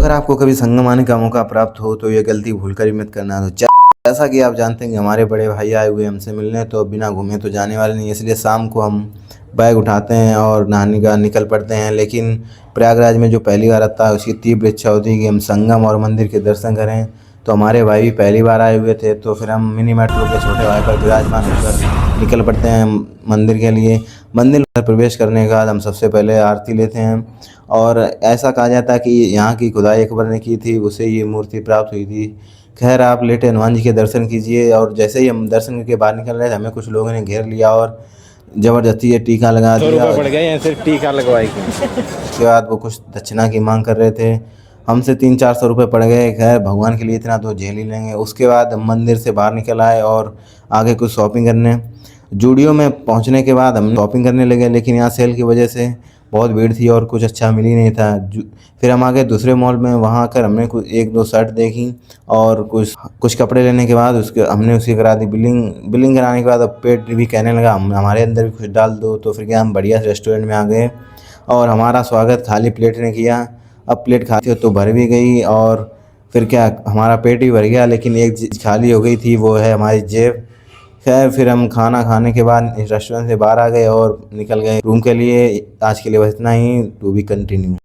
अगर आपको कभी संगम आने का मौका प्राप्त हो तो ये गलती भूलकर ही मत करना। तो जैसा कि आप जानते हैं कि हमारे बड़े भाई आए हुए हमसे मिलने, तो बिना घूमे तो जाने वाले नहीं, इसलिए शाम को हम बैग उठाते हैं और नहाने का निकल पड़ते हैं। लेकिन प्रयागराज में जो पहली बार आता है उसकी तीव्र इच्छा होती है कि हम संगम और मंदिर के दर्शन करें। तो हमारे भाई भी पहली बार आए हुए थे, तो फिर हम मिनी मेट्रो के छोटे भाई पर विराजमान होकर निकल पड़ते हैं मंदिर के लिए। मंदिर में प्रवेश करने के बाद हम सबसे पहले आरती लेते हैं, और ऐसा कहा जाता है कि यहाँ की खुदाई अकबर ने की थी, उसे ये मूर्ति प्राप्त हुई थी। खैर, आप लेटे हनुमान जी के दर्शन कीजिए। और जैसे ही हम दर्शन करके बाहर निकल रहे थे, हमें कुछ लोगों ने घेर लिया और ज़बरदस्ती ये टीका लगा दिया। पड़ गए या सिर्फ टीका लगवाई के? उसके बाद वो कुछ दक्षिणा की मांग कर रहे थे, हमसे 300-400 रुपये पड़ गए। खैर, भगवान के लिए इतना तो झेल ही लेंगे। उसके बाद हम मंदिर से बाहर निकल आए और आगे कुछ शॉपिंग करने जूडियो में पहुंचने के बाद हम शॉपिंग करने लगे, लेकिन यहाँ सेल की वजह से बहुत भीड़ थी और कुछ अच्छा मिल ही नहीं था। फिर हम आगे दूसरे मॉल में, वहाँ आकर हमने कुछ 1-2 शर्ट देखी और कुछ कपड़े लेने के बाद हमने उसकी करा दी बिलिंग कराने के बाद अब पेट भी कहने लगा हमारे अंदर भी कुछ डाल दो। तो फिर क्या, हम बढ़िया से रेस्टोरेंट में आ गए और हमारा स्वागत खाली प्लेट ने किया। अब प्लेट खाती हो तो भर भी गई, और फिर क्या, हमारा पेट भी भर गया, लेकिन एक चीज़ खाली हो गई थी, वो है हमारी जेब। खैर, फिर हम खाना खाने के बाद इस रेस्टोरेंट से बाहर आ गए और निकल गए रूम के लिए। आज के लिए बस इतना ही। To be continue.